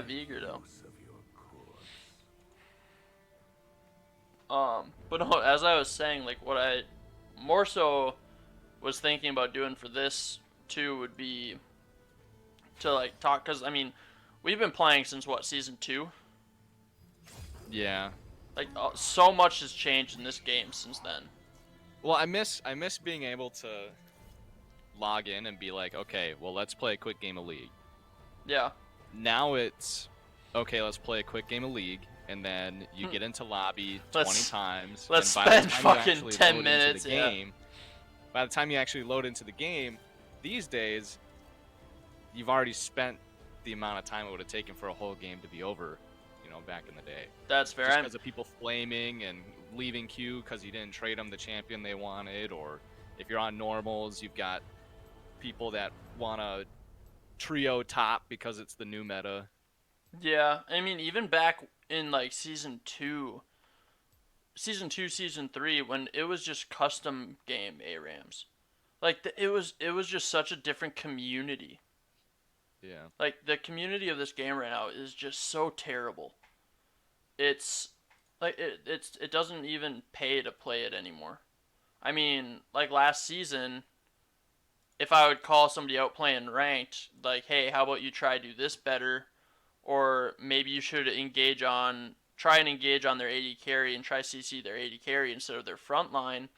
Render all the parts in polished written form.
have Eager though. But no, as I was saying, like what I more so was thinking about doing for this too would be to like talk, because I mean, we've been playing since what, season 2? Yeah. Like so much has changed in this game since then. Well, I miss being able to log in and be like, okay, well, let's play a quick game of League. Yeah. Now it's okay, let's play a quick game of League, and then you get into lobby 20 Let's times, let's and by the spend time you fucking actually 10 load minutes. into the game, by the time you actually load into the game, these days, you've already spent the amount of time it would have taken for a whole game to be over, back in the day. That's fair. Just because of people flaming and leaving queue because you didn't trade them the champion they wanted, or if you're on normals, you've got people that want to trio top because it's the new meta. Yeah, I mean, even back in like season 3, when it was just custom game ARAMs, like it was just such a different community. Yeah. Like the community of this game right now is just so terrible. It's like it doesn't even pay to play it anymore. I mean, like last season, if I would call somebody out playing ranked, like, hey, how about you try do this better, or maybe you should try and engage on their AD carry and try CC their AD carry instead of their front line,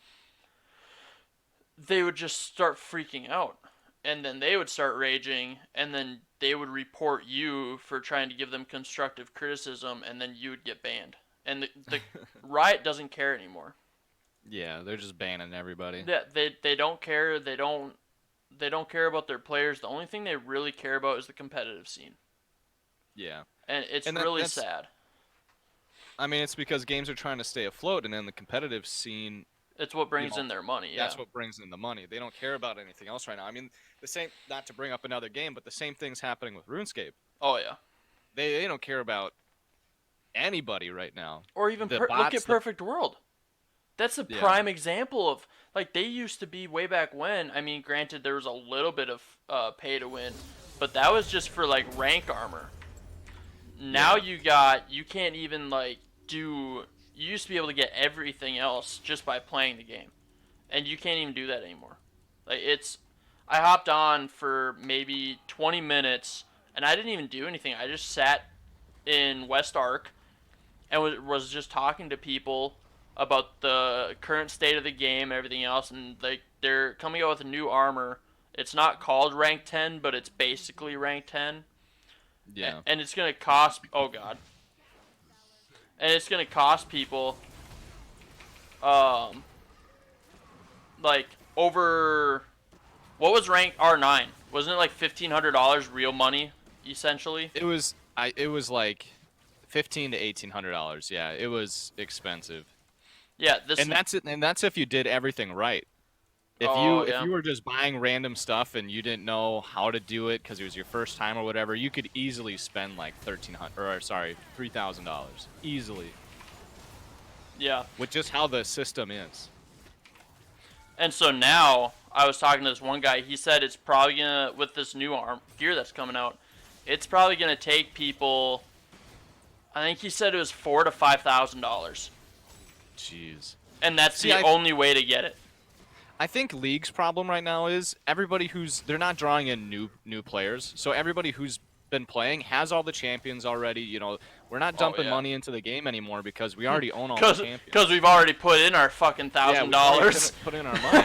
they would just start freaking out. And then they would start raging, and then they would report you for trying to give them constructive criticism, and then you would get banned. And the Riot doesn't care anymore. Yeah, they're just banning everybody. Yeah, they don't care. They don't care about their players. The only thing they really care about is the competitive scene. Yeah. And it's And really that's, sad. I mean, it's because games are trying to stay afloat, and then the competitive scene, It's what brings in their money, yeah. that's what brings in the money. They don't care about anything else right now. I mean, the same, not to bring up another game, but the same thing's happening with RuneScape. Oh, yeah. They don't care about anybody right now. Or even look at Perfect World. That's a prime example of, like, they used to be way back when. I mean, granted, there was a little bit of pay to win, but that was just for, like, rank armor. Now you can't even, like, you used to be able to get everything else just by playing the game. And you can't even do that anymore. Like, I hopped on for maybe 20 minutes, and I didn't even do anything. I just sat in West Ark and was just talking to people about the current state of the game and everything else, and they're coming out with a new armor. It's not called rank 10, but it's basically rank 10. Yeah. And it's going to cost, oh god. And it's going to cost people like over, what was rank R9? Wasn't it like $1,500 real money essentially? It was like $1,500 to $1,800. Yeah, it was expensive. Yeah, and that's if you did everything right. If you were just buying random stuff and you didn't know how to do it because it was your first time or whatever, you could easily spend like $3,000 easily. Yeah. With just how the system is. And so now I was talking to this one guy. He said it's probably gonna, with this new gear that's coming out, it's probably gonna take people. I think he said it was $4,000 to $5,000. Jeez. And that's the only way to get it. I think League's problem right now is everybody they're not drawing in new players. So everybody who's been playing has all the champions already. We're not dumping money into the game anymore because we already own all the champions. Because we've already put in our fucking $1,000. Yeah, put in our money.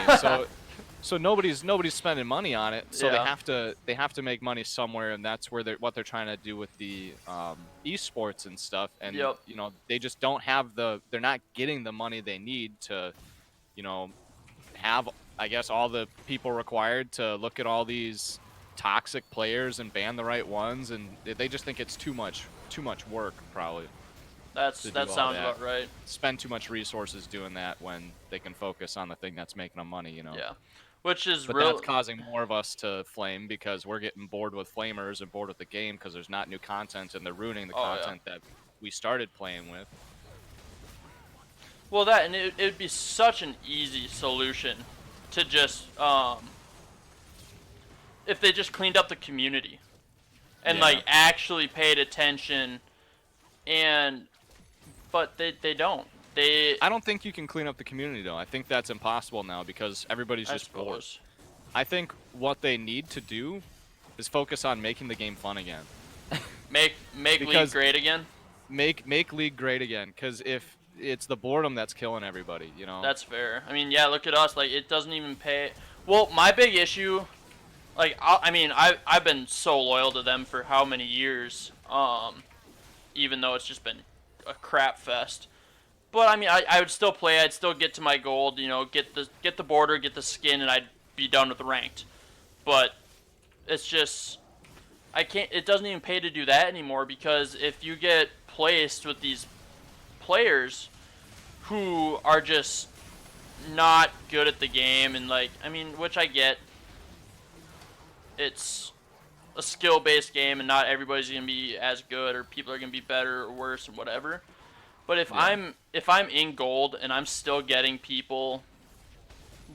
So nobody's spending money on it. So they have to make money somewhere, and that's where what they're trying to do with the esports and stuff. And they just don't have they're not getting the money they need to, have, I guess, all the people required to look at all these toxic players and ban the right ones, and they just think it's too much work, probably. That sounds about right. Spend too much resources doing that when they can focus on the thing that's making them money, Yeah. But that's causing more of us to flame because we're getting bored with flamers and bored with the game because there's not new content, and they're ruining the content that we started playing with. Well, and it'd be such an easy solution to just if they just cleaned up the community. and like actually paid attention, but they don't. I don't think you can clean up the community though. I think that's impossible now because everybody's just bored. I think what they need to do is focus on making the game fun again. Make League great again. Make League great again, because if it's the boredom that's killing everybody, you know. That's fair. I mean, yeah, look at us. Like, it doesn't even pay. Well, my big issue, like, I mean, I've been so loyal to them for how many years, even though it's just been a crap fest. But I mean, I would still play. I'd still get to my gold. You know, get the border, get the skin, and I'd be done with the ranked. But it's just, I can't. It doesn't even pay to do that anymore, because if you get placed with these players who are just not good at the game, and like, I mean, which I get, it's a skill-based game, and not everybody's gonna be as good, or people are gonna be better or worse and whatever. But if I'm in gold and I'm still getting people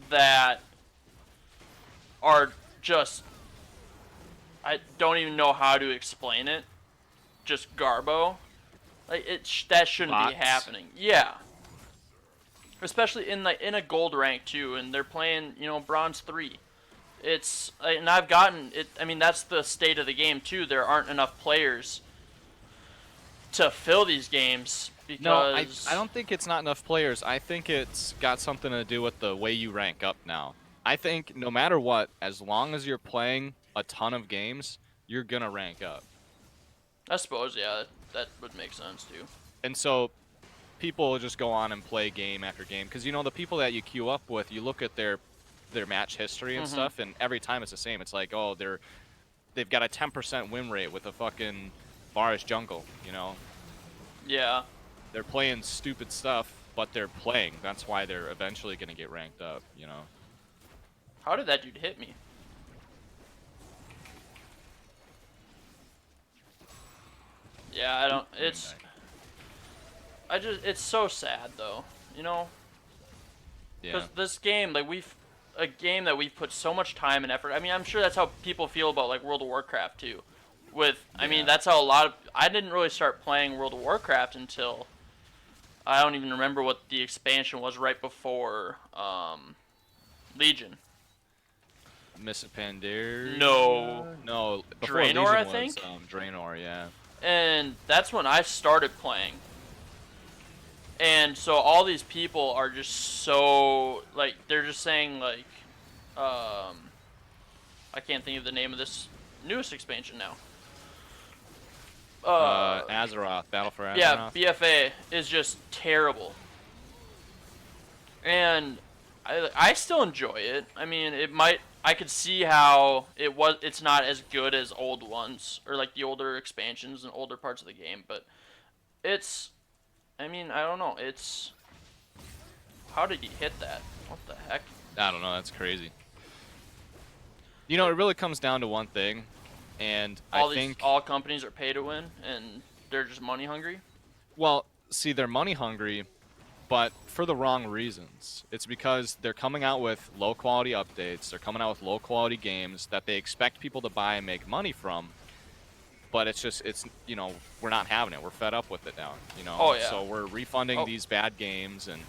that are just, I don't even know how to explain it, just garbo, like that shouldn't be happening. Yeah. Especially in a gold rank too, and they're playing, you know, bronze 3. It's, and I've gotten it. I mean, that's the state of the game too. There aren't enough players to fill these games. Because no, I don't think it's not enough players. I think it's got something to do with the way you rank up now. I think no matter what, as long as you're playing a ton of games, you're gonna rank up. I suppose, yeah, that would make sense too. And so people just go on and play game after game, because you know the people that you queue up with, you look at their match history and stuff, and every time it's the same. It's like, oh, they've got a 10% win rate with a fucking Varus jungle, you know? Yeah. They're playing stupid stuff, but they're playing. That's why they're eventually going to get ranked up, you know? How did that dude hit me? Yeah, I don't, it's so sad though, you know? Because this game, like, a game that we've put so much time and effort. I mean, I'm sure that's how people feel about, like, World of Warcraft too. I mean, that's how I didn't really start playing World of Warcraft until, I don't even remember what the expansion was right before Legion. Miss Pandaria? No, before Draenor, Legion I was, think. Draenor, yeah. And that's when I started playing. And so all these people are just so, like, they're just saying, like, I can't think of the name of this newest expansion now. Azeroth, Battle for Azeroth. Yeah, BFA is just terrible. And I still enjoy it. I mean, I could see how it's not as good as old ones, or like the older expansions and older parts of the game, but I mean, I don't know, how did he hit that? What the heck? I don't know, that's crazy. You know, it really comes down to one thing. And I think all companies are pay to win, and they're just money hungry. Well, see, they're money hungry, but for the wrong reasons. It's because they're coming out with low quality updates. They're coming out with low quality games that they expect people to buy and make money from. But it's you know, we're not having it. We're fed up with it now. You know. Oh yeah. So we're refunding these bad games and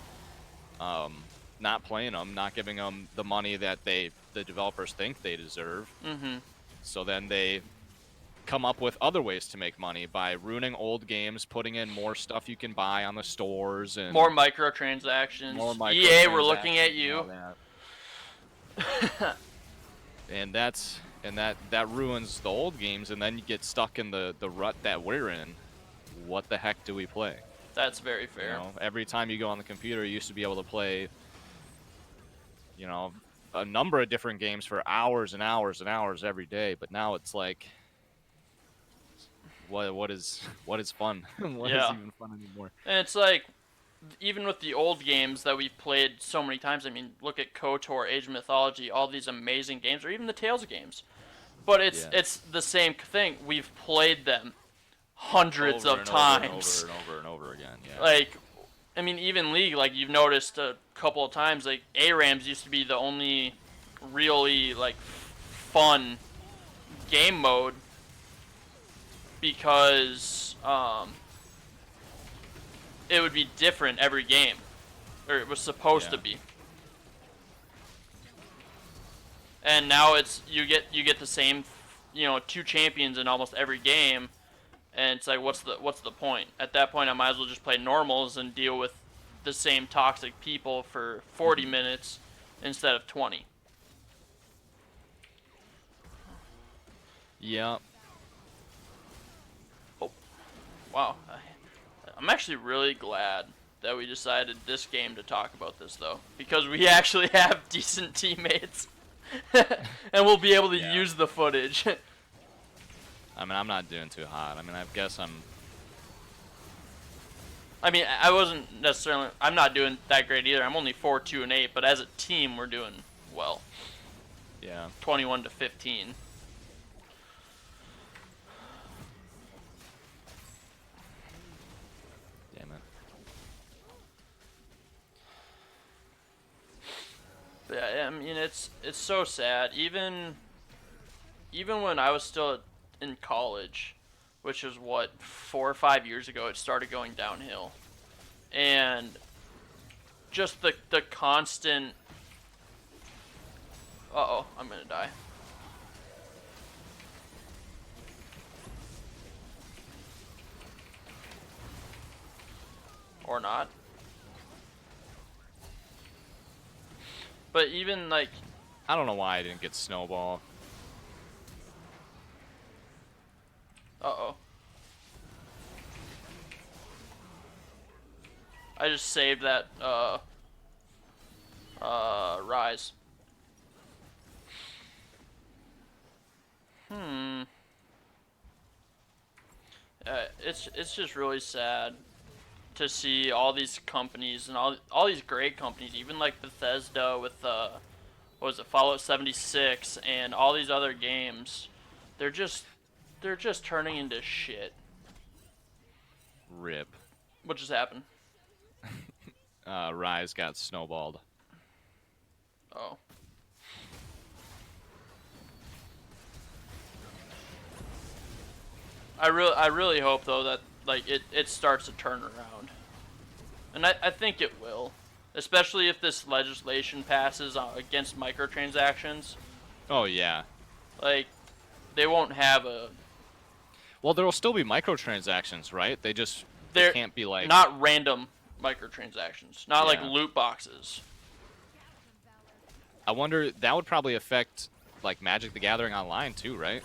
not playing them, not giving them the money that the developers think they deserve. Mm-hmm. So then they come up with other ways to make money by ruining old games, putting in more stuff you can buy on the stores, and more microtransactions. EA, we're looking at you. And that ruins the old games, and then you get stuck in the rut that we're in. What the heck do we play? That's very fair. You know, every time you go on the computer, you used to be able to play, you know, a number of different games for hours and hours and hours every day, but now it's like, what is fun? What is even fun anymore? And it's like, even with the old games that we've played so many times, I mean, look at KOTOR, Age of Mythology, all these amazing games, or even the Tales games. But it's the same thing. We've played them hundreds of times. Over and over again, yeah. Like, I mean, even League, like, you've noticed a couple of times, like, ARAMs used to be the only really, like, fun game mode. because it would be different every game, or it was supposed to be. And now it's you get the same, 2 champions in almost every game, and it's like what's the point? At that point, I might as well just play normals and deal with the same toxic people for 40 minutes instead of 20. Yeah. Oh, wow. I'm actually really glad that we decided this game to talk about this, though, because we actually have decent teammates. And we'll be able to use the footage. I mean, I'm not doing too hot. I mean, I guess I wasn't necessarily... I'm not doing that great either. I'm only 4-2-8, but as a team, we're doing well. Yeah. 21-15. Damn it. Yeah, I mean, it's so sad. Even when I was still in college, which was what, 4 or 5 years ago, it started going downhill, and just the constant. Uh-oh, I'm gonna die. Or not. But even like, I don't know why I didn't get snowball. uh-oh. I just saved that rise. It's just really sad to see all these companies and all these great companies, even like Bethesda with what was it, Fallout 76 and all these other games. They're just turning into shit. Rip. What just happened? Rise got snowballed. Oh. I really hope though that like it starts to turn around. And I think it will. Especially if this legislation passes against microtransactions. Oh yeah. Like, they won't have a... Well, there will still be microtransactions, right? They can't be like... Not random microtransactions. Not like loot boxes. I wonder, that would probably affect like Magic the Gathering Online too, right?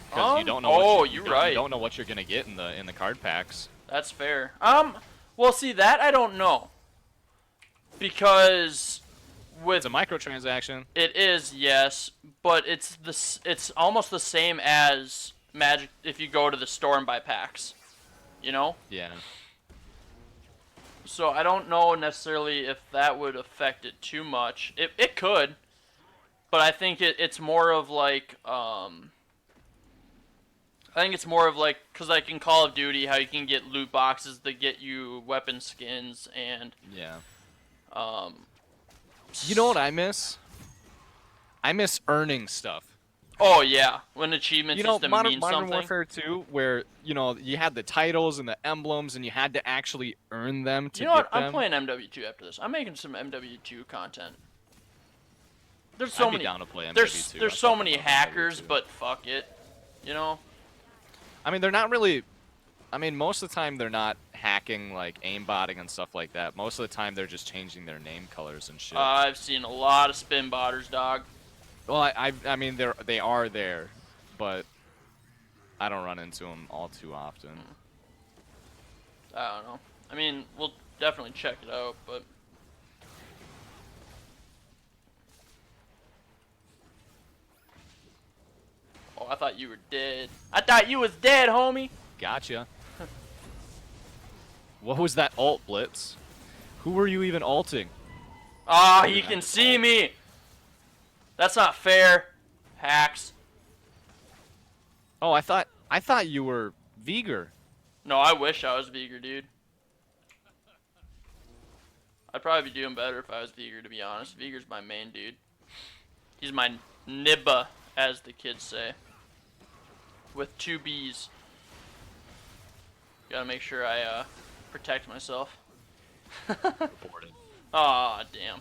Because you don't know you don't know what you're gonna get in the card packs. That's fair. Well, see, that I don't know. Because it's a microtransaction. It is, yes, but it's almost the same as Magic if you go to the store and buy packs. You know? Yeah. So I don't know necessarily if that would affect it too much. It could, but I think it's more of like I think it's more of like, because like in Call of Duty, how you can get loot boxes that get you weapon skins and you know what I miss? I miss earning stuff. Oh yeah, when achievements used to mean something. Modern Warfare 2, where you had the titles and the emblems, and you had to actually earn them to get them. I'm playing MW2 after this. I'm making some MW2 content. There's so many. Down to play MW2. There's so many hackers, but fuck it, you know. I mean, they're not really. I mean, most of the time they're not hacking like aimbotting and stuff like that. Most of the time they're just changing their name colors and shit. I've seen a lot of spin botters, dog. Well, I mean they are there, but I don't run into them all too often. I don't know. I mean, we'll definitely check it out, but oh, I thought you were dead. I thought you was dead, homie. Gotcha. What was that ult, Blitz? Who were you even ulting? Ah, he can see me. That's not fair. Hacks. Oh, I thought you were Veigar. No, I wish I was Veigar, dude. I'd probably be doing better if I was Veigar, to be honest. Veigar's my main dude. He's my nibba, as the kids say. with 2 Bs. Gotta make sure I protect myself. Reported. Aw, damn.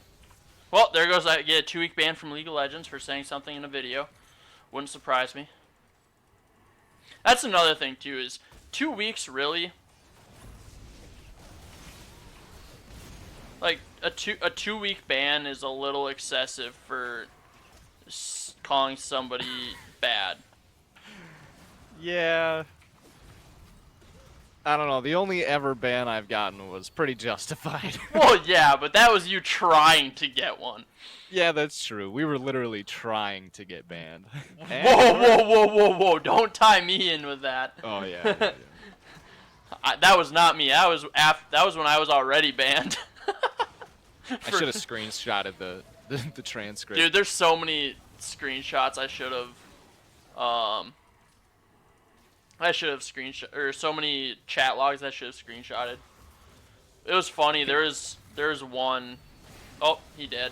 Well, there goes I get a 2-week ban from League of Legends for saying something in a video. Wouldn't surprise me. That's another thing too, is 2 weeks really? Like a 2-week ban is a little excessive for calling somebody bad. Yeah. I don't know. The only ever ban I've gotten was pretty justified. Well, yeah, but that was you trying to get one. Yeah, that's true. We were literally trying to get banned. Whoa! Don't tie me in with that. Oh yeah. That was not me. That was when I was already banned. I should have screenshotted the transcript. Dude, there's so many screenshots I should have. I should have screenshot, or so many chat logs I should have screenshotted. It was funny. There's one. Oh, he did.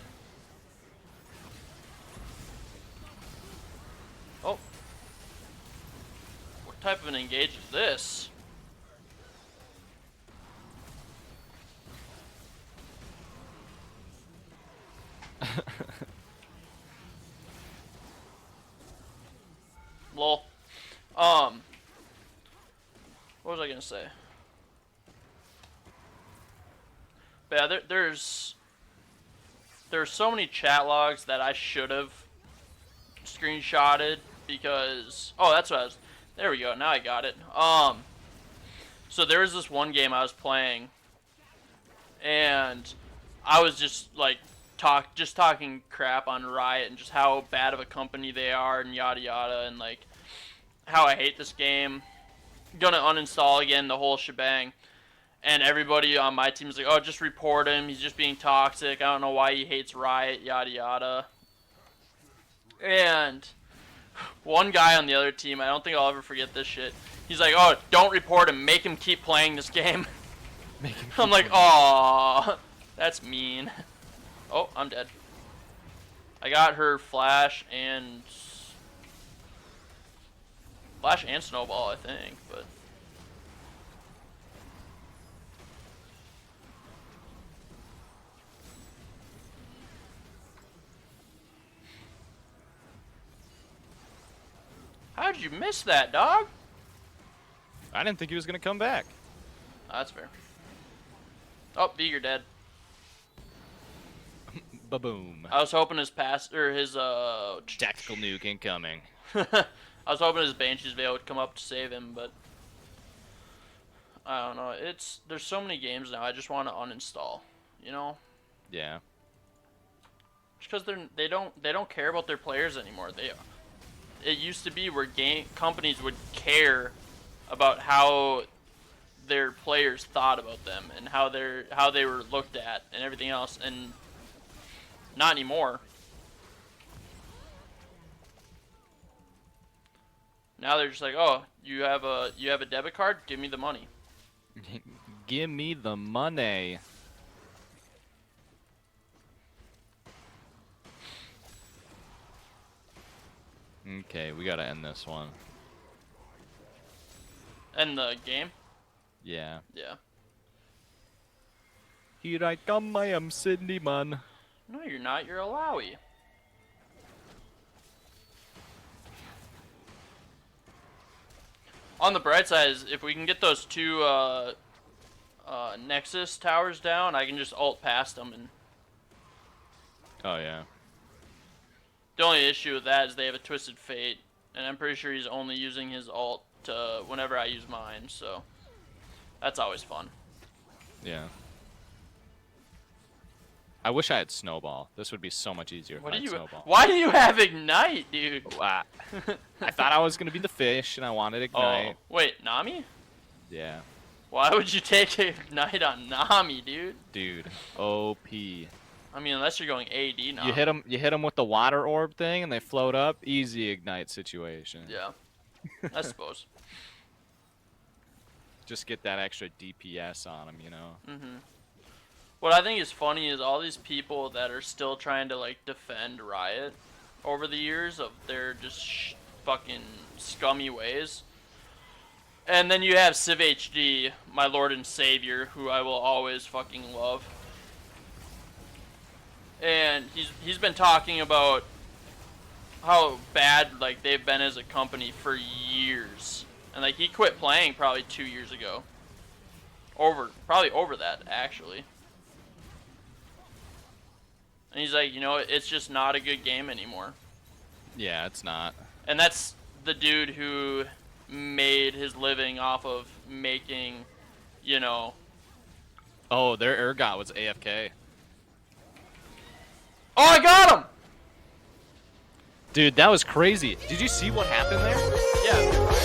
Oh. What type of an engage is this? Lol. What was I gonna say? But yeah, there's so many chat logs that I should have screenshotted because that's what I was. There we go. Now I got it. So there was this one game I was playing, and I was just like talking crap on Riot and just how bad of a company they are and yada yada, and like how I hate this game. Gonna uninstall again, the whole shebang. And everybody on my team is like, oh, just report him. He's just being toxic. I don't know why he hates Riot, yada yada. And one guy on the other team, I don't think I'll ever forget this shit. He's like, oh, don't report him. Make him keep playing this game. I'm like, aw, that's mean. Oh, I'm dead. I got her flash and snowball, I think, but how did you miss that, dog? I didn't think he was gonna come back. Oh, that's fair. Oh, Beager dead. Ba-boom. I was hoping his his tactical nuke incoming. I was hoping his Banshee's Veil would come up to save him, but I don't know. There's so many games now. I just want to uninstall, you know? Yeah. Just because they don't care about their players anymore. It used to be where companies would care about how their players thought about them and how they were looked at and everything else, and not anymore. Now they're just like, oh, you have a debit card? Give me the money. Give me the money. Okay, we gotta end this one. End the game? Yeah. Yeah. Here I come, I am Cindy man. No, you're not. You're a Lowy. On the bright side, is if we can get those 2 Nexus towers down, I can just ult past them. And Oh yeah. the only issue with that is they have a Twisted Fate, and I'm pretty sure he's only using his ult to whenever I use mine, so that's always fun. Yeah. I wish I had Snowball. This would be so much easier if I had Snowball. Why do you have Ignite, dude? I thought I was going to be the fish, and I wanted Ignite. Oh, wait, Nami? Yeah. Why would you take Ignite on Nami, dude? Dude, OP. I mean, unless you're going AD now. You hit them with the water orb thing, and they float up. Easy Ignite situation. Yeah, I suppose. Just get that extra DPS on them, you know? Mm-hmm. What I think is funny is all these people that are still trying to like defend Riot over the years of their just fucking scummy ways. And then you have Civ HD, my lord and savior, who I will always fucking love. And he's been talking about how bad like they've been as a company for years. And like he quit playing probably 2 years ago. Probably over that actually. And he's like, you know, it's just not a good game anymore. Yeah, it's not. And that's the dude who made his living off of making, you know. Oh, their ergot was AFK. Oh, I got him! Dude, that was crazy. Did you see what happened there? Yeah.